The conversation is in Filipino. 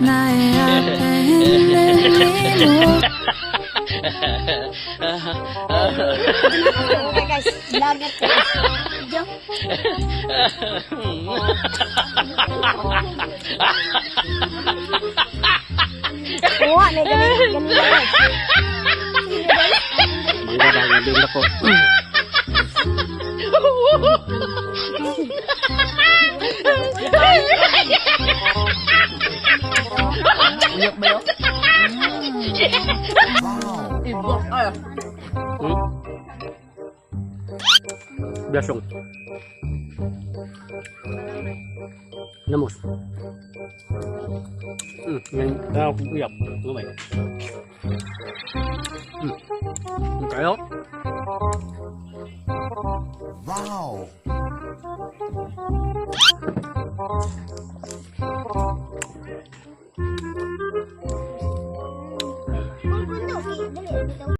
나의 앞에 흔들리고 Okay guys, lagat ko. Diyan. Oo nga, may ganun guys. Mangga din ako. Uyok ba yun? Ibok ay. Biasong. Namus. Ngayon, ako uyap. Lumay. Kayo? Wow.